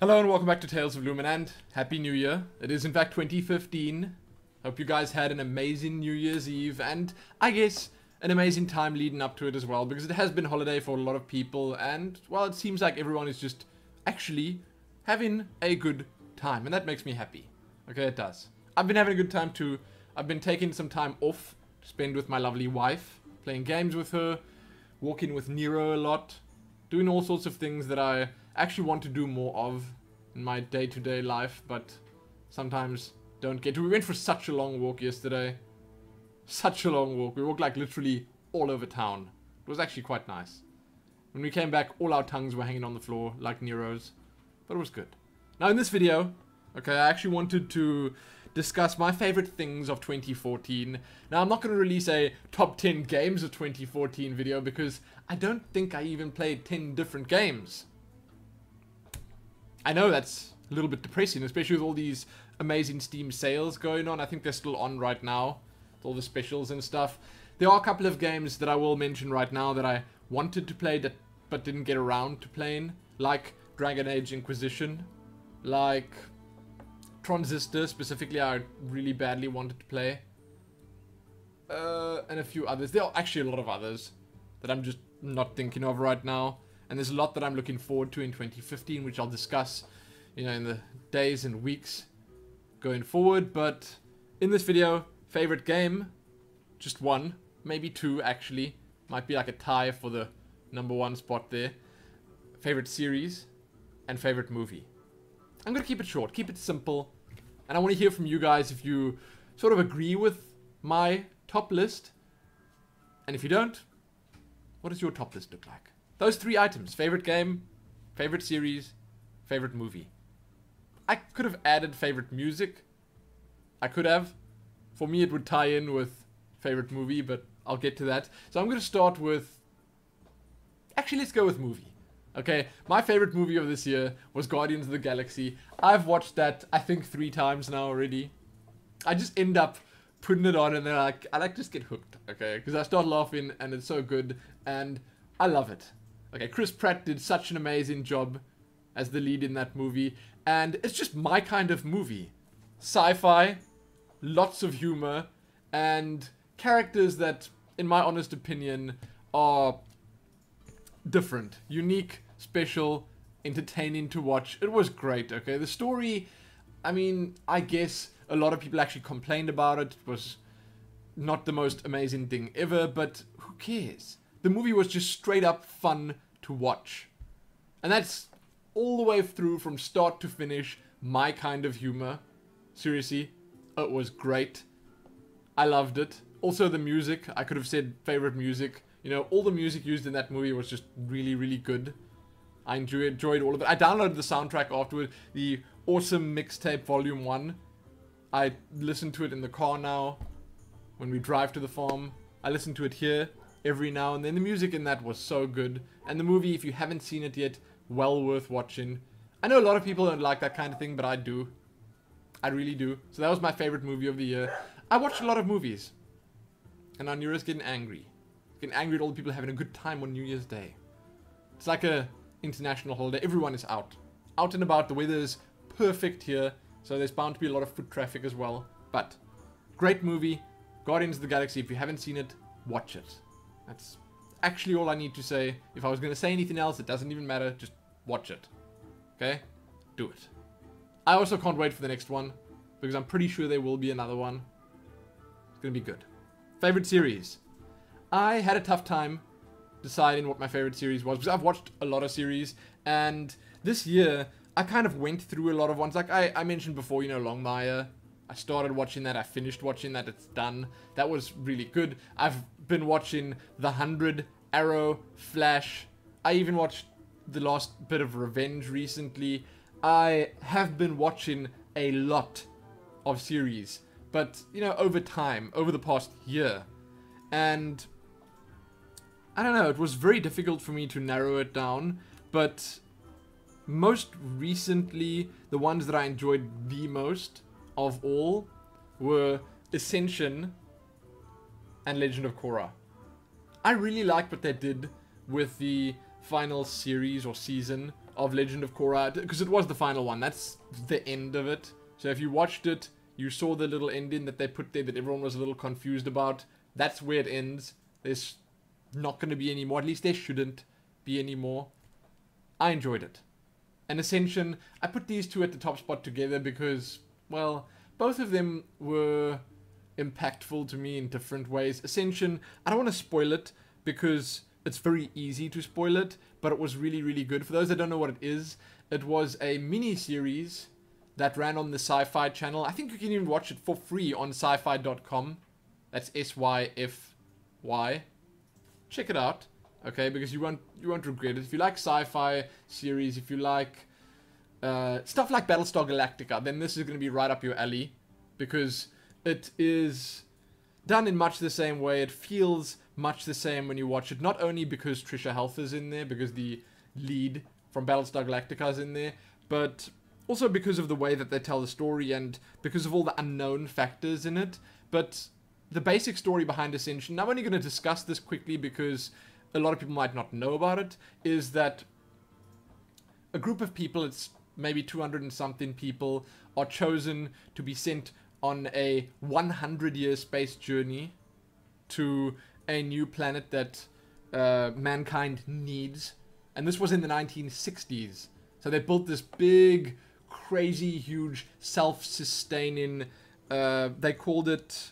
Hello and welcome back to Tales of Lumin and Happy New Year. It is in fact 2015. Hope you guys had an amazing New Year's Eve and I guess an amazing time leading up to it as well, because it has been holiday for a lot of people and, well, it seems like everyone is just actually having a good time and that makes me happy. Okay, it does. I've been having a good time too. I've been taking some time off to spend with my lovely wife, playing games with her, walking with Nero a lot, doing all sorts of things that I actually want to do more of in my day-to-day life, but sometimes don't get to. We went for such a long walk yesterday. Such a long walk. We walked like literally all over town. It was actually quite nice. When we came back, all our tongues were hanging on the floor like Nero's, but it was good. Now in this video, okay, I actually wanted to discuss my favorite things of 2014. Now I'm not going to release a top 10 games of 2014 video because I don't think I even played 10 different games. I know that's a little bit depressing, especially with all these amazing Steam sales going on. I think they're still on right now, with all the specials and stuff. There are a couple of games that I will mention right now that I wanted to play but didn't get around to playing, like Dragon Age Inquisition, like Transistor specifically I really badly wanted to play, and a few others. There are actually a lot of others that I'm just not thinking of right now. And there's a lot that I'm looking forward to in 2015, which I'll discuss, you know, in the days and weeks going forward. But in this video, favorite game, just one, maybe two actually. Might be like a tie for the #1 spot there. Favorite series and favorite movie. I'm going to keep it short, keep it simple. And I want to hear from you guys if you sort of agree with my top list. And if you don't, what does your top list look like? Those three items: favorite game, favorite series, favorite movie. I could have added favorite music. I could have. For me, it would tie in with favorite movie, but I'll get to that. So I'm going to start with... Actually, let's go with movie. Okay, my favorite movie of this year was Guardians of the Galaxy. I've watched that, I think, 3 times now already. I just end up putting it on and then I just get hooked, okay? Because I start laughing and it's so good and I love it. Okay, Chris Pratt did such an amazing job as the lead in that movie, and it's just my kind of movie. Sci-fi, lots of humor, and characters that, in my honest opinion, are different, unique, special, entertaining to watch. It was great, okay? The story, I mean, I guess a lot of people actually complained about it. It was not the most amazing thing ever, but who cares? The movie was just straight up fun to watch. And that's all the way through from start to finish, my kind of humor. Seriously, it was great. I loved it. Also the music, I could have said favorite music. You know, all the music used in that movie was just really, really good. I enjoyed all of it. I downloaded the soundtrack afterward, the awesome mixtape volume 1. I listen to it in the car now when we drive to the farm. I listen to it here every now and then. The music in that was so good. And the movie, if you haven't seen it yet, well worth watching. I know a lot of people don't like that kind of thing, but I do. I really do. So that was my favorite movie of the year. I watched a lot of movies. And now Nero's getting angry. Getting angry at all the people having a good time on New Year's Day. It's like a international holiday. Everyone is out. Out and about. The weather is perfect here. So there's bound to be a lot of foot traffic as well. But, great movie. Guardians of the Galaxy. If you haven't seen it, watch it. That's actually all I need to say. If I was going to say anything else, it doesn't even matter. Just watch it. Okay? Do it. I also can't wait for the next one, because I'm pretty sure there will be another one. It's going to be good. Favorite series. I had a tough time deciding what my favorite series was, because I've watched a lot of series, and this year, I kind of went through a lot of ones. Like I mentioned before, you know, Longmire. I started watching that, I finished watching that, it's done. That was really good. I've been watching The 100, Arrow, Flash. I even watched the last bit of Revenge recently. I have been watching a lot of series, but, you know, over time, over the past year. And I don't know, it was very difficult for me to narrow it down, but most recently, the ones that I enjoyed the most of all were Ascension and Legend of Korra. I really liked what they did with the final series or season of Legend of Korra, because it was the final one. That's the end of it. So if you watched it, you saw the little ending that they put there that everyone was a little confused about. That's where it ends. There's not going to be any more. At least there shouldn't be any more. I enjoyed it. And Ascension, I put these two at the top spot together because, well, both of them were impactful to me in different ways. Ascension, I don't want to spoil it because it's very easy to spoil it, but it was really, really good. For those that don't know what it was a mini-series that ran on the Sci-Fi channel. I think you can even watch it for free on sci-fi.com. That's SYFY. Check it out, okay? Because you won't regret it. If you like sci-fi series, if you like stuff like Battlestar Galactica, then this is going to be right up your alley, because it is done in much the same way. It feels much the same when you watch it. Not only because Trisha Helfer is in there, because the lead from Battlestar Galactica is in there, but also because of the way that they tell the story and because of all the unknown factors in it. But the basic story behind Ascension, I'm only going to discuss this quickly because a lot of people might not know about it, is that a group of people, it's maybe 200 and something people, are chosen to be sent on a 100-year space journey to a new planet that mankind needs. And this was in the 1960s. So they built this big, crazy, huge, self-sustaining, they called it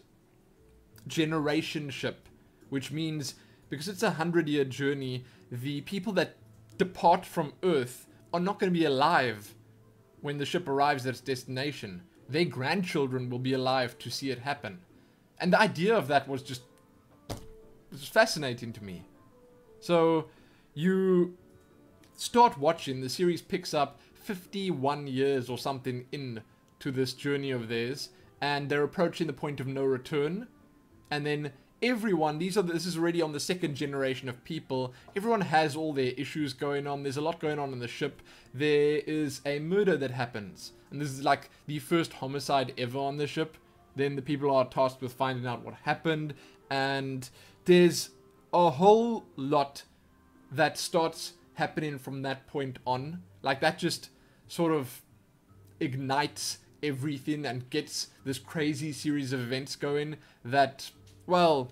generation ship, which means because it's a 100-year journey, the people that depart from Earth are not going to be alive when the ship arrives at its destination. Their grandchildren will be alive to see it happen. And the idea of that was just fascinating to me. So you start watching, the series picks up 51 years or something into this journey of theirs, and they're approaching the point of no return. And then everyone, this is already on the second generation of people, everyone has all their issues going on. There's a lot going on in the ship. There is a murder that happens, and this is like the first homicide ever on the ship. Then the people are tasked with finding out what happened, and there's a whole lot that starts happening from that point on. Like, that just sort of ignites everything and gets this crazy series of events going that, well,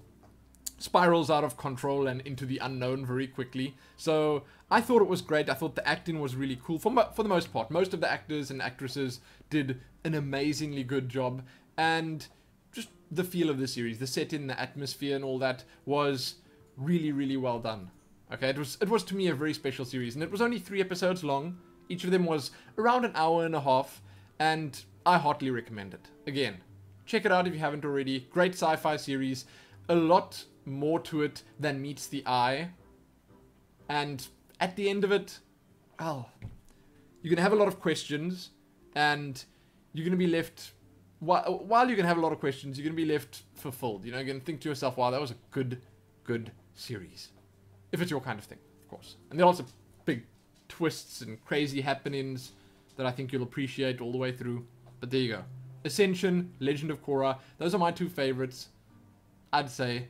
spirals out of control and into the unknown very quickly. So I thought it was great. I thought the acting was really cool for the most part. Most of the actors and actresses did an amazingly good job, and just the feel of the series, the setting, the atmosphere and all that was really, really well done. Okay, it was to me a very special series, and it was only 3 episodes long. Each of them was around an hour and a half, and I heartily recommend it. Again, check it out if you haven't already. Great sci-fi series. A lot more to it than meets the eye. And at the end of it, well, you're going to have a lot of questions. And you're going to be left... While you're going to have a lot of questions, you're going to be left fulfilled. You know, you're going to think to yourself, wow, that was a good series. If it's your kind of thing, of course. And there are lots of big twists and crazy happenings that I think you'll appreciate all the way through. But there you go. Ascension, Legend of Korra. Those are my 2 favorites. I'd say.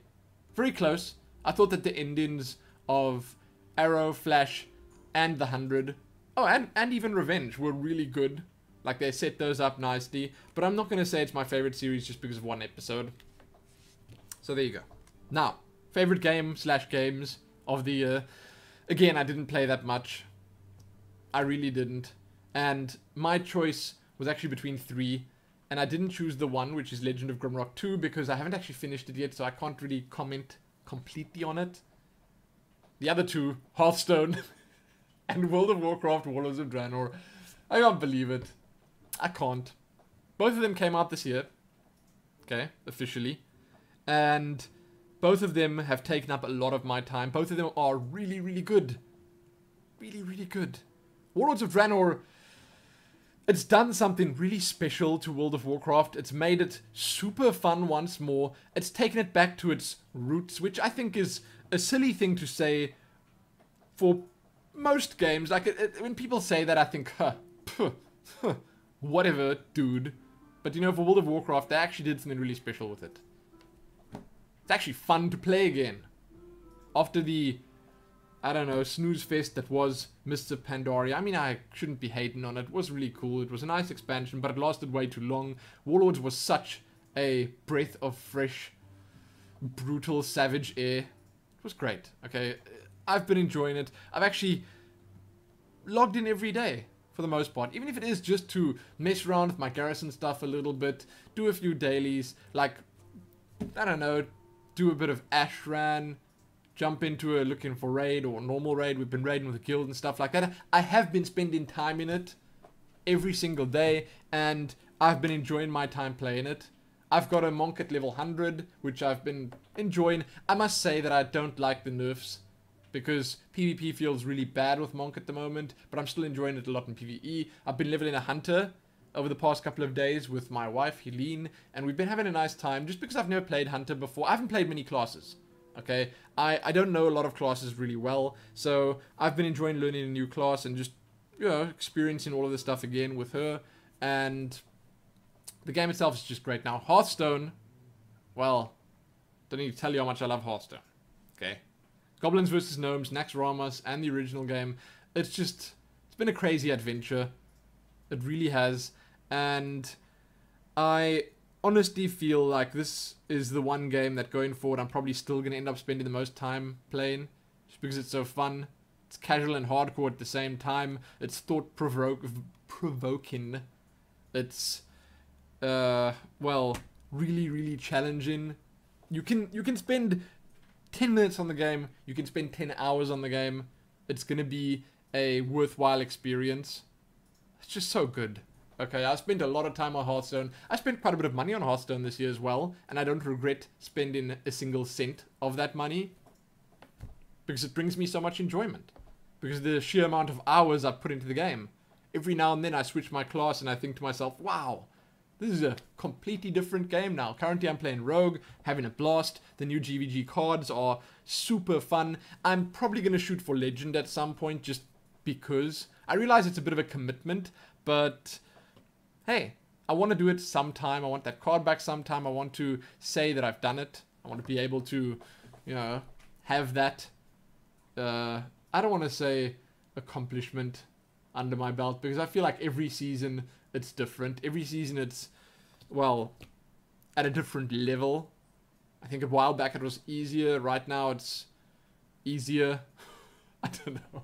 Very close. I thought that the endings of Arrow, Flash, and The 100, and even Revenge were really good. Like, they set those up nicely. But I'm not going to say it's my favorite series just because of 1 episode. So there you go. Now, favorite game/games of the year. Again, I didn't play that much. I really didn't. And my choice was actually between 3. And I didn't choose the one, which is Legend of Grimrock 2, because I haven't actually finished it yet, so I can't really comment completely on it. The other 2, Hearthstone and World of Warcraft, Warlords of Draenor. I can't believe it. I can't. Both of them came out this year. Okay, officially. And both of them have taken up a lot of my time. Both of them are really, really good. Really, really good. Warlords of Draenor... It's done something really special to World of Warcraft. It's made it super fun once more. It's taken it back to its roots, which I think is a silly thing to say for most games. Like, when people say that, I think, whatever, dude. But, you know, for World of Warcraft, they actually did something really special with it. It's actually fun to play again. After the, I don't know, snooze fest that was Mists of Pandaria. I mean, I shouldn't be hating on it. It was really cool. It was a nice expansion, but it lasted way too long. Warlords was such a breath of fresh, brutal, savage air. It was great. Okay, I've been enjoying it. I've actually logged in every day for the most part, even if it is just to mess around with my garrison stuff a little bit, do a few dailies, like, I don't know, do a bit of Ashran, jump into a looking for raid or normal raid. We've been raiding with a guild and stuff like that. I have been spending time in it every single day, and I've been enjoying my time playing it. I've got a monk at level 100, which I've been enjoying. I must say that I don't like the nerfs, because PvP feels really bad with monk at the moment, but I'm still enjoying it a lot in PvE. I've been leveling a hunter over the past couple of days with my wife, Helene, and we've been having a nice time, just because I've never played hunter before. I haven't played many classes. Okay, I don't know a lot of classes really well, so I've been enjoying learning a new class and just, you know, experiencing all of this stuff again with her, and the game itself is just great now. Hearthstone, well, don't need to tell you how much I love Hearthstone, okay? Goblins vs. Gnomes, Naxxramas, and the original game, it's been a crazy adventure. It really has, and I honestly feel like this is the one game that going forward I'm probably still going to end up spending the most time playing, just because it's so fun. It's casual and hardcore at the same time. It's thought-provoking. It's, well, really, really challenging. You can spend 10 minutes on the game. You can spend 10 hours on the game. It's going to be a worthwhile experience. It's just so good. Okay, I spent a lot of time on Hearthstone. I spent quite a bit of money on Hearthstone this year as well, and I don't regret spending a single cent of that money, because it brings me so much enjoyment. Because of the sheer amount of hours I've put into the game. Every now and then I switch my class and I think to myself, wow, this is a completely different game now. Currently I'm playing Rogue, having a blast. The new GVG cards are super fun. I'm probably going to shoot for Legend at some point, just because. I realize it's a bit of a commitment, but hey, I want to do it sometime. I want that card back sometime. I want to say that I've done it. I want to be able to, you know, have that, I don't want to say accomplishment under my belt, because I feel like every season it's different. Every season it's, well, at a different level. I think a while back it was easier. Right now it's easier. I don't know.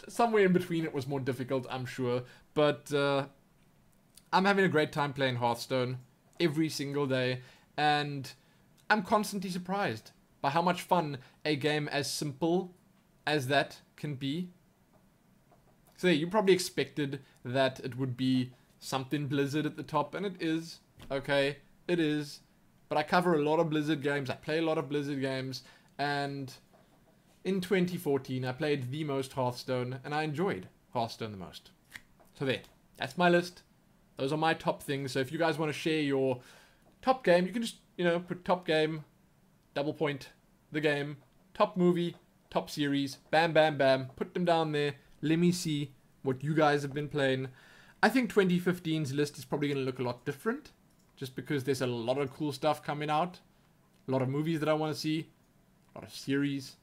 Somewhere in between it was more difficult, I'm sure. But I'm having a great time playing Hearthstone every single day, and I'm constantly surprised by how much fun a game as simple as that can be. So yeah, you probably expected that it would be something Blizzard at the top, and it is. Okay, it is. But I cover a lot of Blizzard games, I play a lot of Blizzard games, and in 2014 I played the most Hearthstone, and I enjoyed Hearthstone the most. So there, that's my list. Those are my top things. So if you guys want to share your top game, you can just, you know, put top game, double point the game, top movie, top series, bam, bam, bam, put them down there. Let me see what you guys have been playing. I think 2015's list is probably going to look a lot different, just because there's a lot of cool stuff coming out, a lot of movies that I want to see, a lot of series,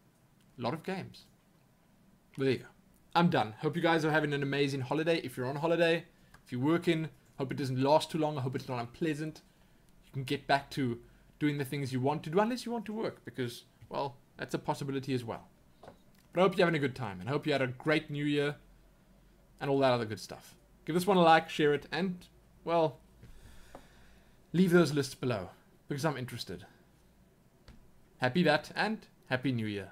a lot of games. But there you go. I'm done. Hope you guys are having an amazing holiday. If you're on holiday, if you're working, hope it doesn't last too long. I hope it's not unpleasant. You can get back to doing the things you want to do, unless you want to work, because, well, that's a possibility as well. But I hope you're having a good time, and I hope you had a great new year, and all that other good stuff. Give this one a like, share it, and, well, leave those lists below, because I'm interested. Happy that, and Happy New Year.